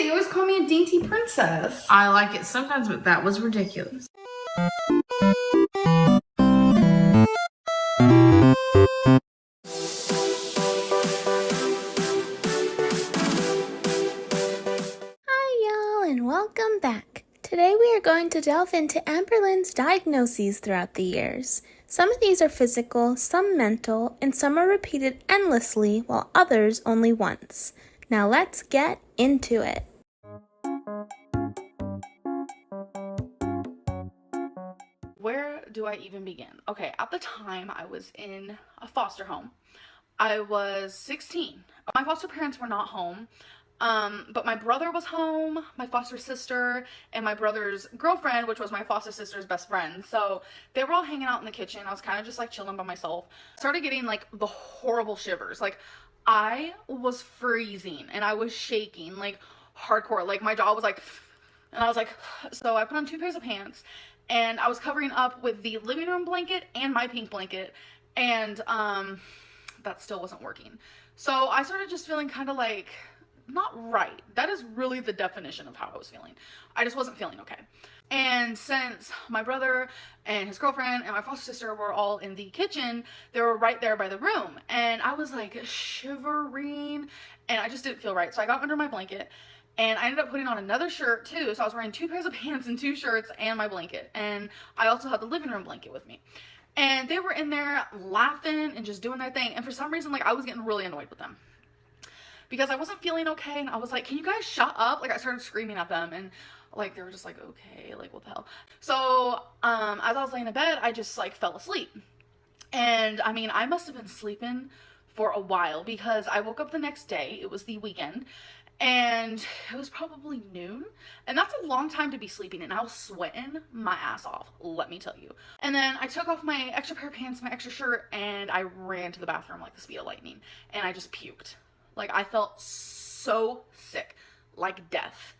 You always call me a dainty princess. I like it sometimes, but that was ridiculous. Hi y'all, and welcome back. Today we are going to delve into Amberlynn's diagnoses throughout the years. Some of these are physical, some mental, and some are repeated endlessly, while others only once. Now let's get into it. Where do I even begin? Okay, at the time I was in a foster home. I was 16. My foster parents were not home. But my brother was home, my foster sister, and my brother's girlfriend, which was my foster sister's best friend. So they were all hanging out in the kitchen. I was kind of just like chilling by myself. Started getting like the horrible shivers. Like I was freezing and I was shaking like hardcore. Like my jaw was like, and I was like, so I put on 2 pairs of pants and I was covering up with the living room blanket and my pink blanket. And, that still wasn't working. So I started just feeling kind of like, not right. That is really the definition of how I was feeling. I just wasn't feeling okay. And since my brother and his girlfriend and my foster sister were all in the kitchen, they were right there by the room. And I was like shivering and I just didn't feel right. So I got under my blanket and I ended up putting on another shirt too. So I was wearing 2 pairs of pants and 2 shirts and my blanket. And I also had the living room blanket with me. And they were in there laughing and just doing their thing. And for some reason, like I was getting really annoyed with them, because I wasn't feeling okay, and I was like, can you guys shut up? Like I started screaming at them, and like they were just like, okay, like what the hell? So as I was laying in bed, I just like fell asleep. And I mean, I must have been sleeping for a while, because I woke up the next day. It was the weekend and it was probably noon, and that's a long time to be sleeping, and I was sweating my ass off, let me tell you. And then I took off my extra pair of pants, my extra shirt, and I ran to the bathroom like the speed of lightning, and I just puked. Like I felt so sick, like death.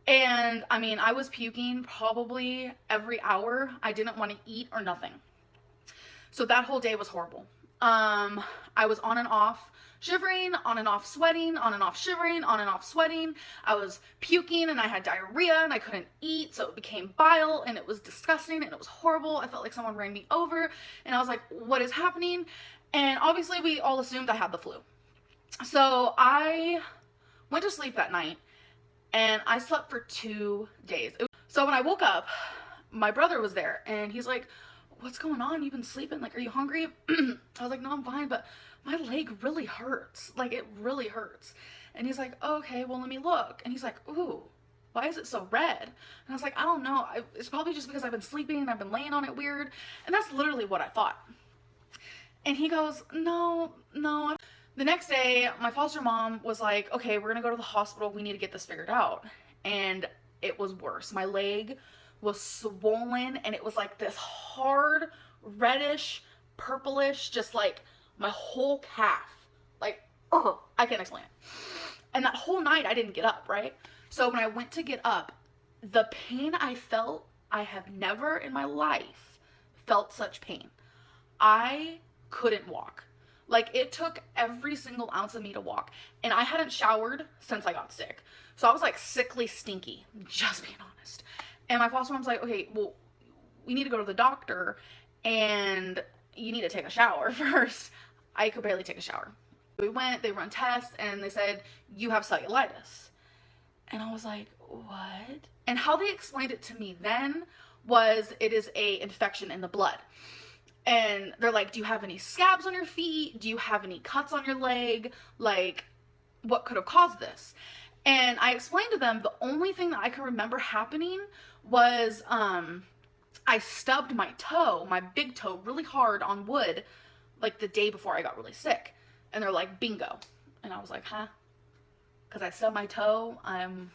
And I mean, I was puking probably every hour. I didn't want to eat or nothing. So that whole day was horrible. I was on and off shivering, on and off sweating, on and off shivering, on and off sweating. I was puking and I had diarrhea and I couldn't eat, so it became bile and it was disgusting and it was horrible. I felt like someone ran me over and I was like, what is happening? And obviously we all assumed I had the flu. So I went to sleep that night and I slept for 2 days. So when I woke up, my brother was there and he's like, what's going on? You've been sleeping? Like, are you hungry? I was like, no, I'm fine, but my leg really hurts. Like, it really hurts. And he's like, okay, well, let me look. And he's like, ooh, why is it so red? And I was like, I don't know. It's probably just because I've been sleeping and I've been laying on it weird. And that's literally what I thought. And he goes, no. The next day, my foster mom was like, okay, we're gonna go to the hospital. We need to get this figured out. And it was worse. My leg was swollen and it was like this hard, reddish, purplish, just like my whole calf. Like, oh, I can't explain it. And that whole night I didn't get up, right? So when I went to get up, the pain I felt, I have never in my life felt such pain. I couldn't walk. Like, it took every single ounce of me to walk. And I hadn't showered since I got sick. So I was like sickly stinky, just being honest. And my foster mom's like, okay, well, we need to go to the doctor and you need to take a shower first. I could barely take a shower. We went, they run tests, and they said, you have cellulitis. And I was like, what? And how they explained it to me then was it is a infection in the blood. And they're like, do you have any scabs on your feet? Do you have any cuts on your leg? Like, what could have caused this? And I explained to them the only thing that I could remember happening was I stubbed my toe, my big toe, really hard on wood like the day before I got really sick. And they're like, bingo. And I was like, huh? Because I stubbed my toe, I'm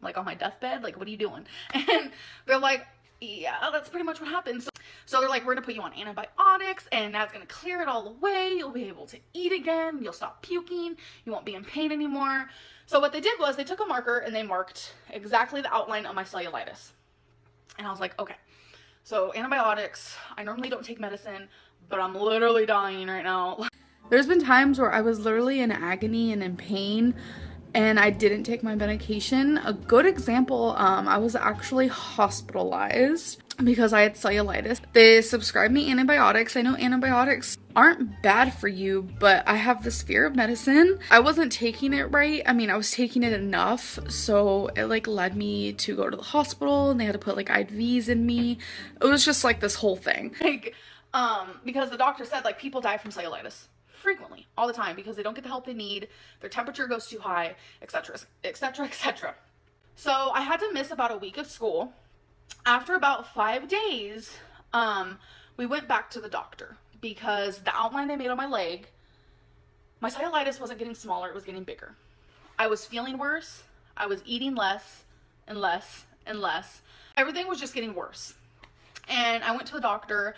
like on my deathbed, like what are you doing? And they're like, yeah, that's pretty much what happened. So they're like, we're gonna put you on antibiotics and that's gonna clear it all away. You'll be able to eat again. You'll stop puking. You won't be in pain anymore. So what they did was they took a marker and they marked exactly the outline of my cellulitis. And I was like, okay, so antibiotics, I normally don't take medicine, but I'm literally dying right now. There's been times where I was literally in agony and in pain and I didn't take my medication. A good example, I was actually hospitalized because I had cellulitis. They subscribed me antibiotics. I know antibiotics aren't bad for you, but I have this fear of medicine. I wasn't taking it right. I mean, I was taking it enough, so it like led me to go to the hospital, and they had to put like IVs in me. It was just like this whole thing. Like, because the doctor said like people die from cellulitis frequently, all the time, because they don't get the help they need, their temperature goes too high, etc, etc, etc. So I had to miss about a week of school. After about 5 days, we went back to the doctor because the outline they made on my leg, my cellulitis wasn't getting smaller, it was getting bigger. I was feeling worse, I was eating less and less and less. Everything was just getting worse. And I went to the doctor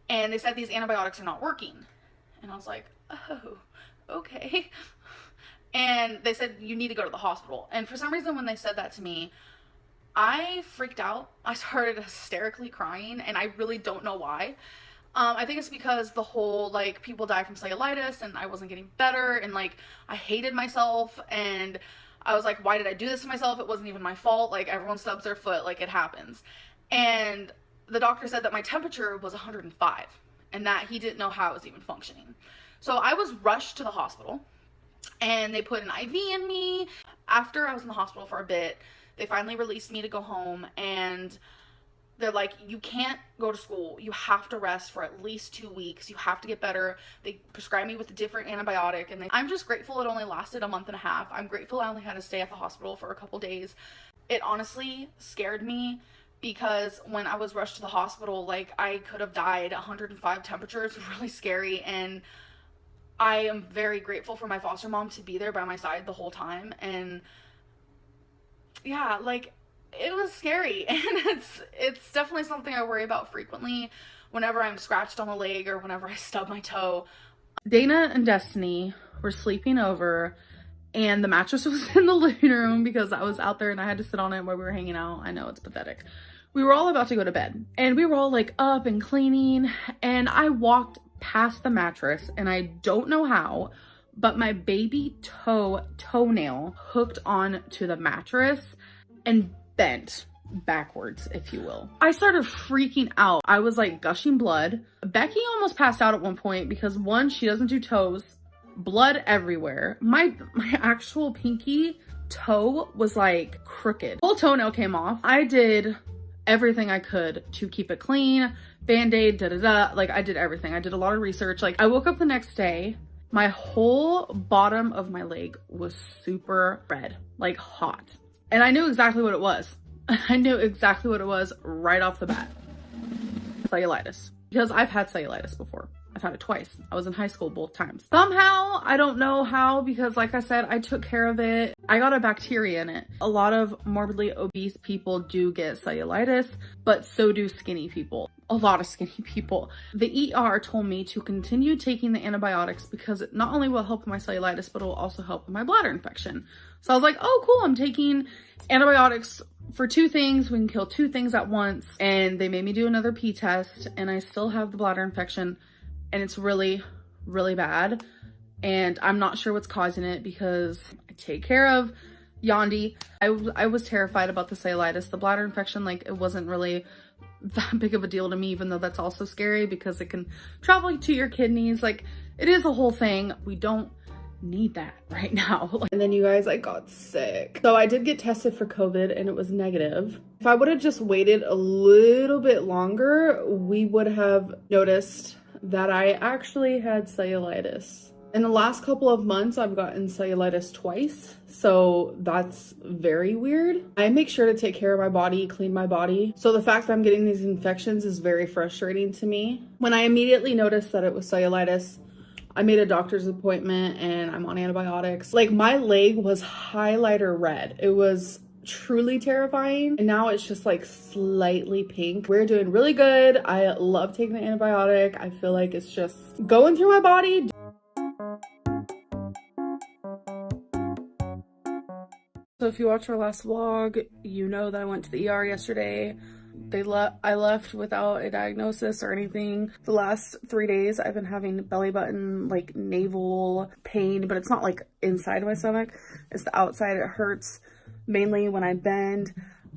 and they said these antibiotics are not working. And I was like, oh, okay. And they said, you need to go to the hospital. And for some reason, when they said that to me, I freaked out. I started hysterically crying, and I really don't know why. I think it's because the whole, like, people die from cellulitis, and I wasn't getting better, and, like, I hated myself, and I was like, why did I do this to myself? It wasn't even my fault. Like, everyone stubs their foot. Like, it happens. And the doctor said that my temperature was 105, and that he didn't know how I was even functioning. So I was rushed to the hospital, and they put an IV in me. After I was in the hospital for a bit, they finally released me to go home, and they're like, you can't go to school. You have to rest for at least 2 weeks. You have to get better. They prescribed me with a different antibiotic, and I'm just grateful it only lasted a month and a half. I'm grateful I only had to stay at the hospital for a couple days. It honestly scared me because when I was rushed to the hospital, like, I could have died. 105 temperature is really scary, and I am very grateful for my foster mom to be there by my side the whole time. And yeah, like, it was scary, and it's definitely something I worry about frequently whenever I'm scratched on the leg or whenever I stub my toe. Dana and Destiny were sleeping over, and the mattress was in the living room because I was out there and I had to sit on it while we were hanging out. I know, it's pathetic. We were all about to go to bed, and we were all like up and cleaning, and I walked past the mattress, and I don't know how, but my baby toenail hooked on to the mattress and bent backwards, if you will. I started freaking out. I was like gushing blood. Becky almost passed out at one point because, one, she doesn't do toes, blood everywhere. My actual pinky toe was like crooked. Whole toenail came off. I did everything I could to keep it clean, band-aid, like, I did everything. I did a lot of research. Like, I woke up the next day, my whole bottom of my leg was super red, like hot. And I knew exactly what it was. I knew exactly what it was right off the bat. Cellulitis. Because I've had cellulitis before. I've had it twice. I was in high school both times. Somehow, I don't know how, because like I said, I took care of it. I got a bacteria in it. A lot of morbidly obese people do get cellulitis, but so do skinny people. A lot of skinny people. The ER told me to continue taking the antibiotics because it not only will help with my cellulitis, but it will also help with my bladder infection. So I was like, oh cool, I'm taking antibiotics for 2 things. We can kill 2 things at once. And they made me do another pee test, and I still have the bladder infection. And it's really, really bad. And I'm not sure what's causing it because I take care of Yandi. I was terrified about the cellulitis. The bladder infection, like, it wasn't really that big of a deal to me, even though that's also scary because it can travel to your kidneys. Like, it is a whole thing. We don't need that right now. And then, you guys, I got sick. So I did get tested for COVID and it was negative. If I would have just waited a little bit longer, we would have noticed that I actually had cellulitis. In the last couple of months, I've gotten cellulitis twice, so that's very weird. I make sure to take care of my body, clean my body. So the fact that I'm getting these infections is very frustrating to me. When I immediately noticed that it was cellulitis, I made a doctor's appointment and I'm on antibiotics. Like, my leg was highlighter red. It was truly terrifying, and now it's just like slightly pink. We're doing really good. I love taking the antibiotic. I feel like it's just going through my body. So if you watched our last vlog, you know that I went to the ER yesterday. I left without a diagnosis or anything. The last 3 days I've been having belly button, like navel pain, but it's not like inside my stomach. It's the outside. It hurts mainly when I bend.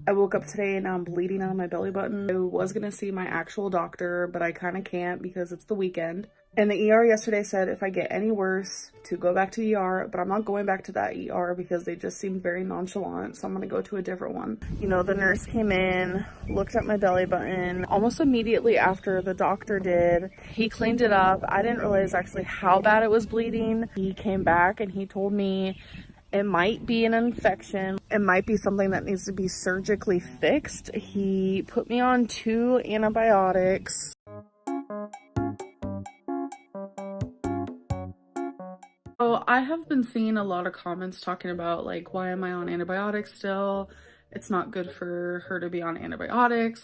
I woke up today and now I'm bleeding out of my belly button. I was gonna see my actual doctor, but I kind of can't because it's the weekend. And the ER yesterday said if I get any worse to go back to the ER, but I'm not going back to that ER because they just seemed very nonchalant, so I'm gonna go to a different one. You know, the nurse came in, looked at my belly button almost immediately after the doctor did. He cleaned it up. I didn't realize actually how bad it was bleeding. He came back and he told me it might be an infection. It might be something that needs to be surgically fixed. He put me on 2 antibiotics. So I have been seeing a lot of comments talking about like, why am I on antibiotics still? It's not good for her to be on antibiotics,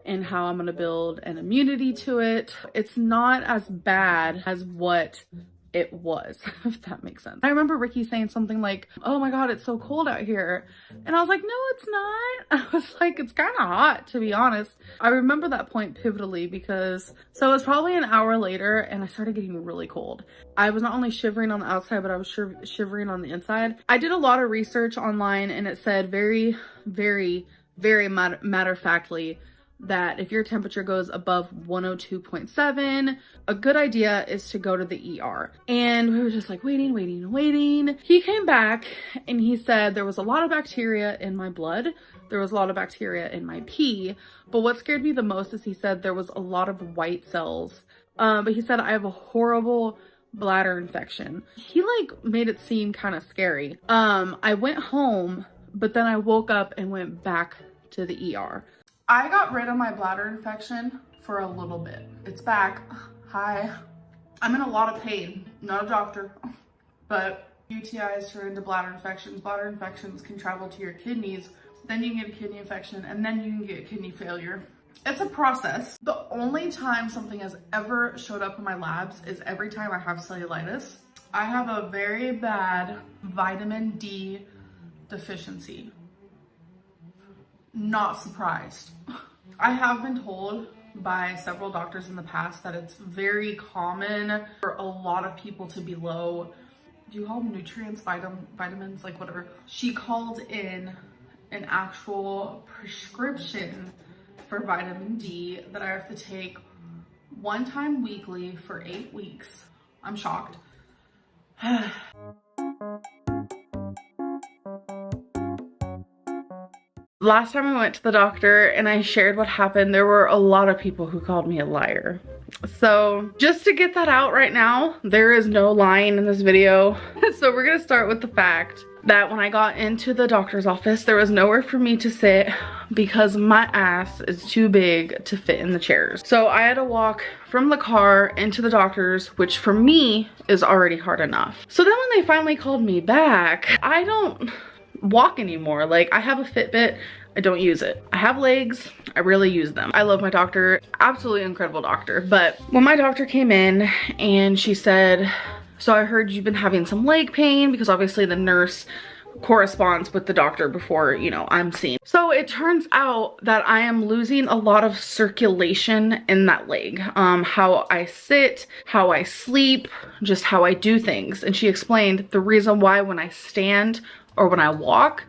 and how I'm gonna build an immunity to it. It's not as bad as what it was, if that makes sense. I remember Ricky saying something like, oh my God, it's so cold out here. And I was like, no, it's not. I was like, it's kind of hot, to be honest. I remember that point pivotally because, so it was probably an hour later and I started getting really cold. I was not only shivering on the outside, but I was shivering on the inside. I did a lot of research online and it said very, very, very matter-of-factly that if your temperature goes above 102.7, a good idea is to go to the ER. And we were just like waiting. He came back and he said there was a lot of bacteria in my blood. There was a lot of bacteria in my pee. But what scared me the most is he said there was a lot of white cells. But he said I have a horrible bladder infection. He like made it seem kind of scary. I went home, but then I woke up and went back to the ER. I got rid of my bladder infection for a little bit. It's back. Hi. I'm in a lot of pain. Not a doctor, but UTIs turn into bladder infections. Bladder infections can travel to your kidneys. Then you can get a kidney infection and then you can get kidney failure. It's a process. The only time something has ever showed up in my labs is every time I have cellulitis. I have a very bad vitamin D deficiency. Not surprised. I have been told by several doctors in the past that it's very common for a lot of people to be low. Do you call them nutrients, vitamins, like whatever? She called in an actual prescription for vitamin D that I have to take 1 time weekly for 8 weeks. I'm shocked. Last time I went to the doctor and I shared what happened, there were a lot of people who called me a liar. So just to get that out right now, there is no lying in this video. So we're gonna start with the fact that when I got into the doctor's office, there was nowhere for me to sit because my ass is too big to fit in the chairs. So I had to walk from the car into the doctor's, which for me is already hard enough. So then when they finally called me back, I don't walk anymore. Like, I have a Fitbit, I don't use it. I have legs, I rarely use them. I love my doctor, absolutely incredible doctor. But when my doctor came in and she said, so I heard you've been having some leg pain, because obviously the nurse corresponds with the doctor before, you know, I'm seen. So it turns out that I am losing a lot of circulation in that leg. How I sit, how I sleep, just how I do things. And she explained the reason why when I stand or when I walk,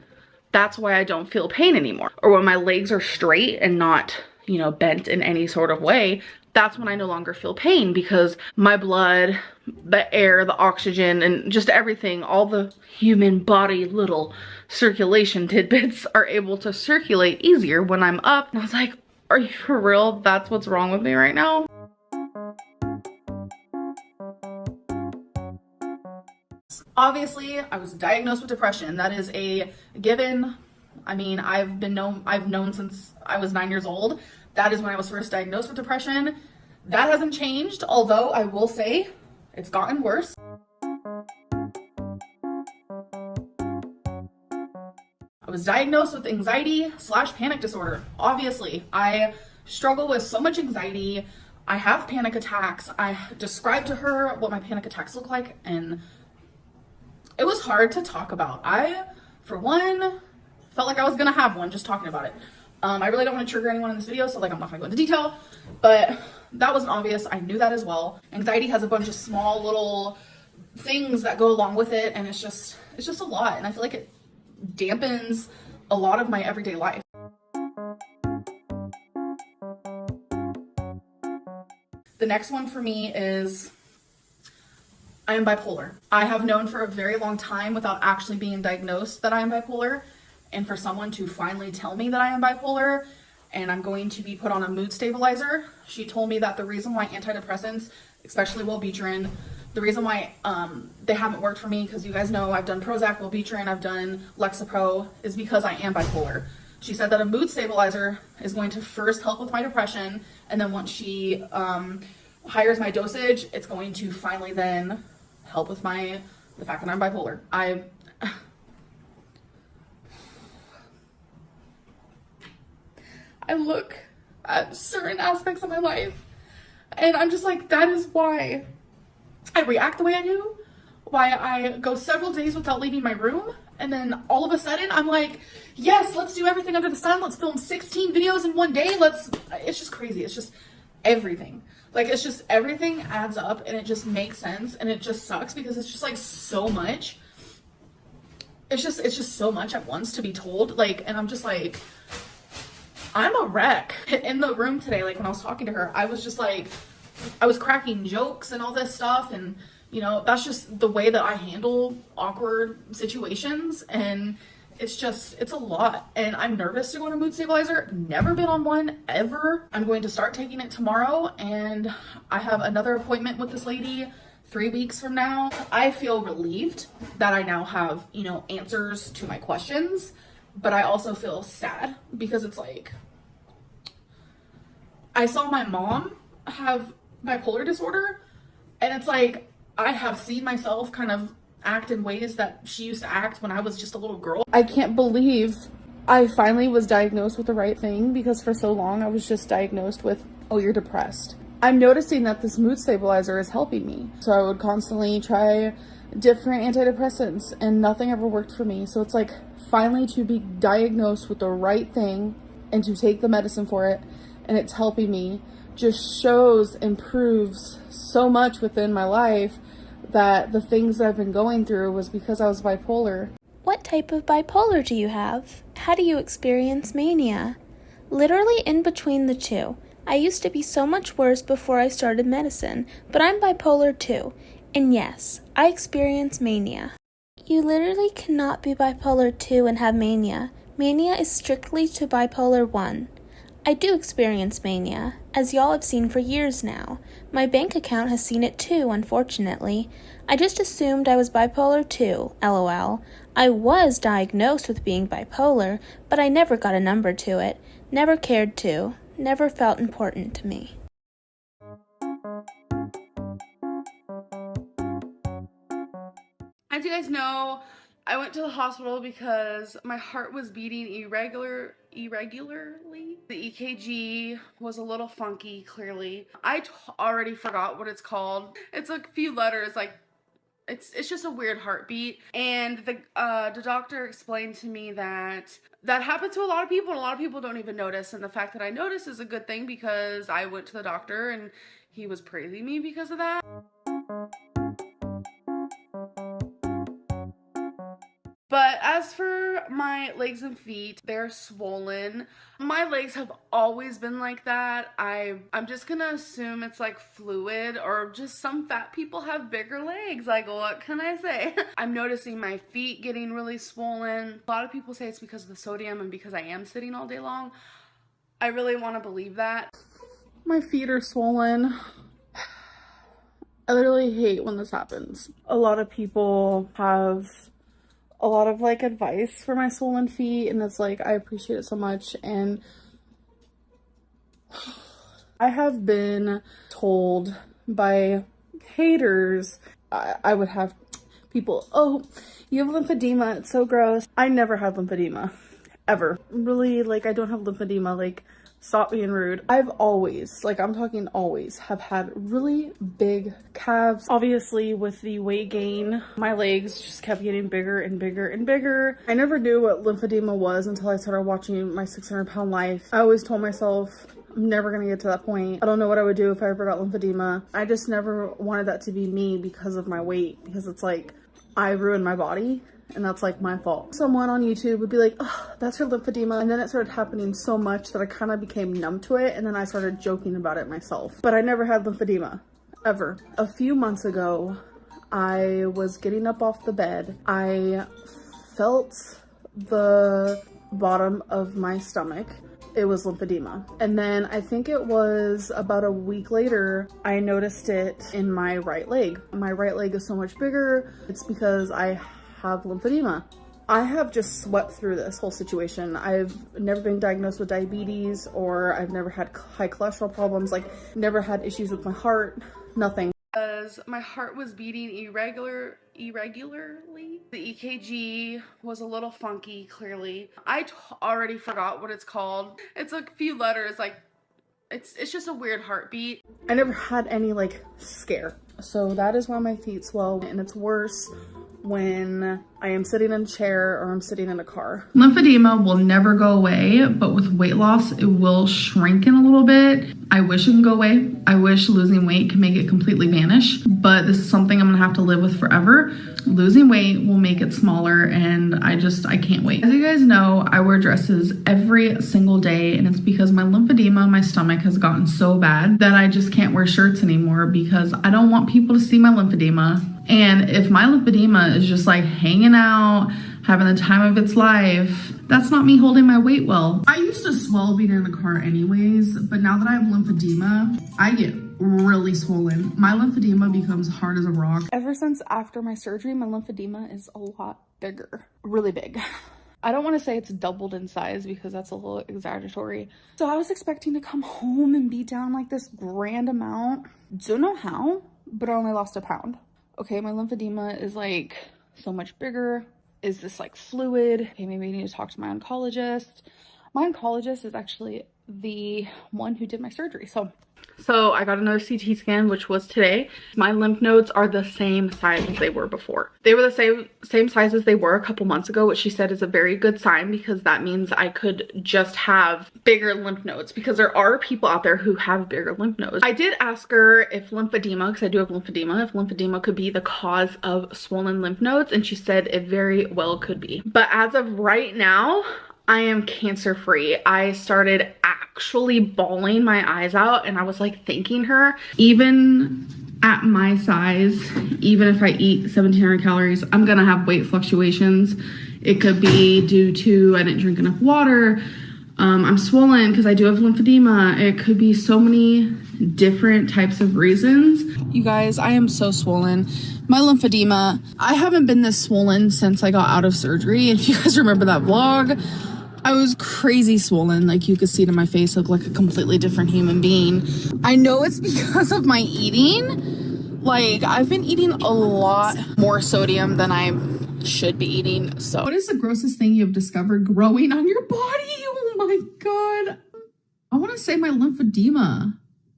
that's why I don't feel pain anymore. Or when my legs are straight and not, you know, bent in any sort of way, that's when I no longer feel pain, because my blood, the air, the oxygen, and just everything, all the human body little circulation tidbits are able to circulate easier when I'm up. And I was like, are you for real? That's what's wrong with me right now? Obviously, I was diagnosed with depression. That is a given. I mean, I've known since I was 9 years old. That is when I was first diagnosed with depression. That hasn't changed, although I will say it's gotten worse. I was diagnosed with anxiety/panic disorder. Obviously, I struggle with so much anxiety. I have panic attacks. I described to her what my panic attacks look like, and it was hard to talk about. I, for one, felt like I was gonna have one just talking about it. I really don't want to trigger anyone in this video, so like I'm not gonna go into detail, but that wasn't obvious. I knew that as well. Anxiety has a bunch of small little things that go along with it, and it's just a lot, and I feel like it dampens a lot of my everyday life. The next one for me is I am bipolar. I have known for a very long time without actually being diagnosed that I am bipolar, and for someone to finally tell me that I am bipolar and I'm going to be put on a mood stabilizer. She told me that the reason why antidepressants, especially Wellbutrin, the reason why they haven't worked for me, because you guys know I've done Prozac, Wellbutrin, I've done Lexapro, is because I am bipolar. She said that a mood stabilizer is going to first help with my depression, and then once she hires my dosage, it's going to finally then help with the fact that I'm bipolar. I look at certain aspects of my life and I'm just like, that is why I react the way I do, why I go several days without leaving my room, and then all of a sudden I'm like, yes, let's do everything under the sun, let's film 16 videos in one day, it's just crazy. It's just everything. Like, it's just everything adds up and it just makes sense, and it just sucks because it's just like so much. It's just so much at once to be told, like, and I'm just like, I'm a wreck. In the room today, like when I was talking to her, I was just like, I was cracking jokes and all this stuff, and you know, that's just the way that I handle awkward situations, and it's a lot, and I'm nervous to go on a mood stabilizer. Never been on one ever. I'm going to start taking it tomorrow, and I have another appointment with this lady 3 weeks from now. I feel relieved that I now have, you know, answers to my questions, but I also feel sad because it's like, I saw my mom have bipolar disorder, and it's like, I have seen myself kind of act in ways that she used to act when I was just a little girl. I can't believe I finally was diagnosed with the right thing, because for so long I was just diagnosed with, oh, you're depressed. I'm noticing that this mood stabilizer is helping me. So I would constantly try different antidepressants and nothing ever worked for me. So it's like, finally to be diagnosed with the right thing and to take the medicine for it, and it's helping me, just shows and proves so much within my life that the things that I've been going through was because I was bipolar. What type of bipolar do you have? How do you experience mania? Literally in between the two. I used to be so much worse before I started medicine, but I'm bipolar too. And yes, I experience mania. You literally cannot be bipolar 2 and have mania. Mania is strictly to bipolar 1. I do experience mania, as y'all have seen for years now. My bank account has seen it too, unfortunately. I just assumed I was bipolar 2, lol. I was diagnosed with being bipolar, but I never got a number to it. Never cared to. Never felt important to me. As you guys know, I went to the hospital because my heart was beating irregularly. The EKG was a little funky, clearly. I already forgot what it's called. It's a few letters, like, it's just a weird heartbeat. And the doctor explained to me that happens to a lot of people, and a lot of people don't even notice. And the fact that I noticed is a good thing, because I went to the doctor and he was praising me because of that. But as for my legs and feet, they're swollen. My legs have always been like that. I'm just gonna assume it's like fluid, or just some fat people have bigger legs. Like, what can I say? I'm noticing my feet getting really swollen. A lot of people say it's because of the sodium and because I am sitting all day long. I really want to believe that. My feet are swollen. I literally hate when this happens. A lot of people have a lot of like advice for my swollen feet, and it's like, I appreciate it so much. And I have been told by haters, I would have people, oh, you have lymphedema, it's so gross. I never had lymphedema, ever. Really, like, I don't have lymphedema, like, Stop being rude. I've always, like I'm talking always, have had really big calves. Obviously with the weight gain, my legs just kept getting bigger and bigger and bigger. I never knew what lymphedema was until I started watching My 600-Pound Life. I always told myself, I'm never gonna get to that point. I don't know what I would do if I ever got lymphedema. I just never wanted that to be me because of my weight, because it's like, I ruined my body. And that's like my fault. Someone on YouTube would be like, oh, that's her lymphedema. And then it started happening so much that I kind of became numb to it. And then I started joking about it myself. But I never had lymphedema, ever. A few months ago, I was getting up off the bed. I felt the bottom of my stomach. It was lymphedema. And then I think it was about a week later, I noticed it in my right leg. My right leg is so much bigger. It's because I have lymphedema. I have just swept through this whole situation. I've never been diagnosed with diabetes, or I've never had high cholesterol problems, like never had issues with my heart, nothing. Because my heart was beating irregularly. The EKG was a little funky, clearly. I already forgot what it's called. It's like a few letters, like it's just a weird heartbeat. I never had any like scare. So that is why my feet swell, and it's worse when I am sitting in a chair or I'm sitting in a car. Lymphedema will never go away, but with weight loss, it will shrink in a little bit. I wish it can go away. I wish losing weight can make it completely vanish, but this is something I'm gonna have to live with forever. Losing weight will make it smaller, and I can't wait. As you guys know, I wear dresses every single day, and it's because my lymphedema in my stomach has gotten so bad that I just can't wear shirts anymore because I don't want people to see my lymphedema. And if my lymphedema is just like hanging out, having the time of its life, that's not me holding my weight well. I used to swell being in the car anyways, but now that I have lymphedema, I get really swollen. My lymphedema becomes hard as a rock. Ever since after my surgery, my lymphedema is a lot bigger, really big. I don't want to say it's doubled in size because that's a little exaggeratory. So I was expecting to come home and be down like this grand amount. Don't know how, but I only lost a pound. Okay, my lymphedema is like so much bigger. Is this like fluid? Okay, maybe I need to talk to my oncologist. My oncologist is actually the one who did my surgery. So I got another CT scan, which was today. My lymph nodes are the same size as they were before. They were the same size as they were a couple months ago, which she said is a very good sign because that means I could just have bigger lymph nodes, because there are people out there who have bigger lymph nodes. I did ask her if lymphedema, because I do have lymphedema, if lymphedema could be the cause of swollen lymph nodes, and she said it very well could be. But as of right now, I am cancer free. I started actually bawling my eyes out, and I was like thanking her. Even at my size, even if I eat 1,700 calories, I'm gonna have weight fluctuations. It could be due to I didn't drink enough water. I'm swollen because I do have lymphedema. It could be so many different types of reasons. You guys, I am so swollen. My lymphedema, I haven't been this swollen since I got out of surgery. If you guys remember that vlog, I was crazy swollen. Like you could see it in my face, I look like a completely different human being. I know it's because of my eating. Like I've been eating a lot more sodium than I should be eating. So what is the grossest thing you've discovered growing on your body? Oh my God. I want to say my lymphedema,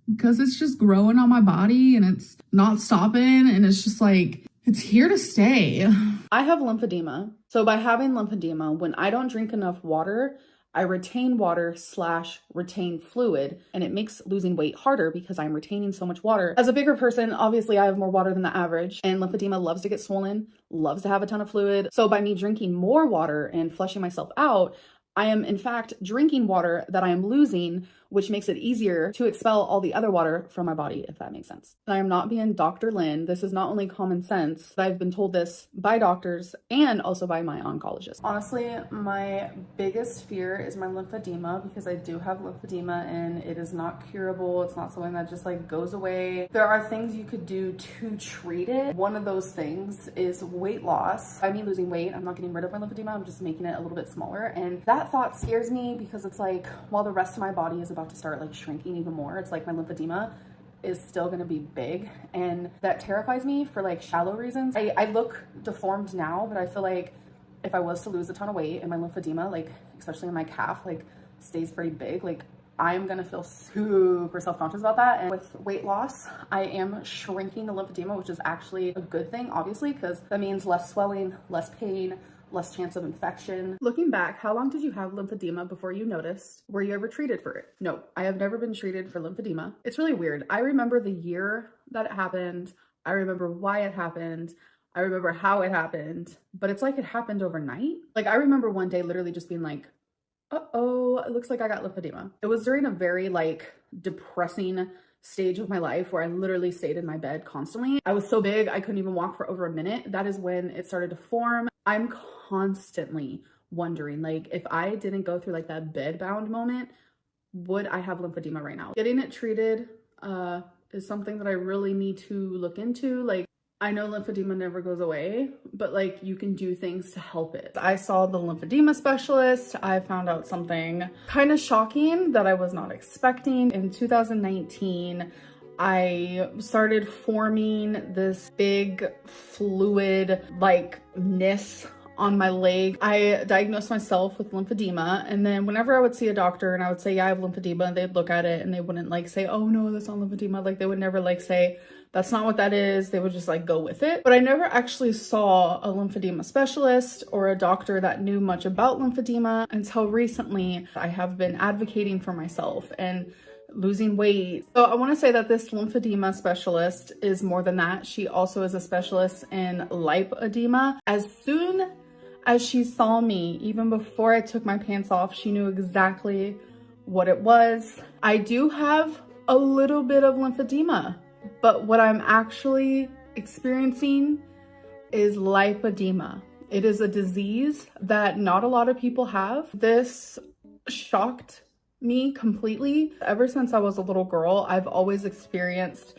because it's just growing on my body and it's not stopping, and it's just like, it's here to stay. I have lymphedema. So by having lymphedema, when I don't drink enough water, I retain water / retain fluid, and it makes losing weight harder because I'm retaining so much water. As a bigger person, obviously I have more water than the average, and lymphedema loves to get swollen, loves to have a ton of fluid. So by me drinking more water and flushing myself out, I am in fact drinking water that I am losing, which makes it easier to expel all the other water from my body, if that makes sense. And I am not being Dr. Lynn. This is not only common sense, but I've been told this by doctors and also by my oncologist. Honestly, my biggest fear is my lymphedema, because I do have lymphedema and it is not curable. It's not something that just like goes away. There are things you could do to treat it. One of those things is weight loss. By me losing weight, I'm not getting rid of my lymphedema, I'm just making it a little bit smaller. And that thought scares me because it's like, while the rest of my body is about to start like shrinking even more, it's like my lymphedema is still gonna be big, and that terrifies me for like shallow reasons. I look deformed now, but I feel like if I was to lose a ton of weight and my lymphedema, like especially in my calf, like stays very big, like I'm gonna feel super self-conscious about that. And with weight loss, I am shrinking the lymphedema, which is actually a good thing, obviously, because that means less swelling, less pain, less chance of infection. Looking back, how long did you have lymphedema before you noticed? Were you ever treated for it? No, I have never been treated for lymphedema. It's really weird. I remember the year that it happened. I remember why it happened. I remember how it happened, but it's like it happened overnight. Like I remember one day literally just being like, uh-oh, it looks like I got lymphedema. It was during a very like depressing stage of my life where I literally stayed in my bed constantly. I was so big, I couldn't even walk for over a minute. That is when it started to form. I'm constantly wondering, like, if I didn't go through like that bed-bound moment, would I have lymphedema right now? Getting it treated is something that I really need to look into. Like, I know lymphedema never goes away, but like you can do things to help it. I saw the lymphedema specialist. I found out something kind of shocking that I was not expecting. In 2019, I started forming this big fluid like ness on my leg. I diagnosed myself with lymphedema, and then whenever I would see a doctor and I would say, yeah, I have lymphedema, they'd look at it and they wouldn't like say, oh no, that's not lymphedema. Like they would never like say, that's not what that is. They would just like go with it. But I never actually saw a lymphedema specialist or a doctor that knew much about lymphedema until recently. I have been advocating for myself and losing weight. So I want to say that this lymphedema specialist is more than that. She also is a specialist in lipedema. As soon as she saw me, even before I took my pants off, she knew exactly what it was. I do have a little bit of lymphedema, but what I'm actually experiencing is lipedema. It is a disease that not a lot of people have. This shocked me completely. Ever since I was a little girl, I've always experienced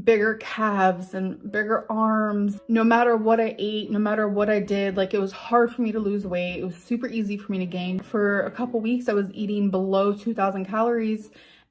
bigger calves and bigger arms. No matter what I ate, no matter what I did, like it was hard for me to lose weight. It was super easy for me to gain. For a couple weeks, I was eating below 2,000 calories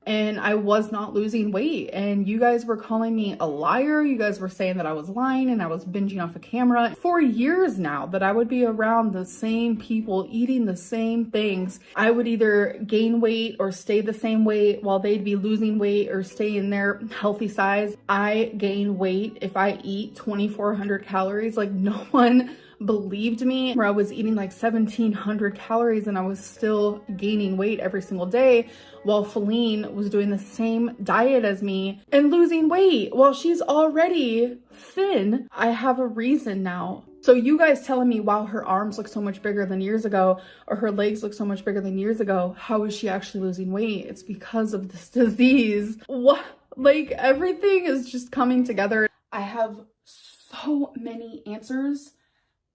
and I was not losing weight. And you guys were calling me a liar. You guys were saying that I was lying and I was binging off a camera. For years now that I would be around the same people eating the same things. I would either gain weight or stay the same weight while they'd be losing weight or stay in their healthy size. I gain weight if I eat 2,400 calories. Like no one believed me, where I was eating like 1,700 calories and I was still gaining weight every single day, while Feline was doing the same diet as me and losing weight while she's already thin. I have a reason now. So you guys telling me, wow, her arms look so much bigger than years ago, or her legs look so much bigger than years ago, how is she actually losing weight? It's because of this disease. What? Like everything is just coming together. I have so many answers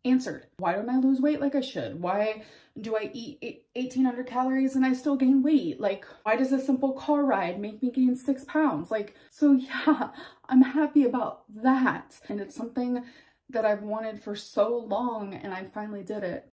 answered. Why don't I lose weight like I should? Why do I eat 1,800 calories and I still gain weight? Like, why does a simple car ride make me gain 6 pounds? Like, so yeah, I'm happy about that. And it's something that I've wanted for so long and I finally did it.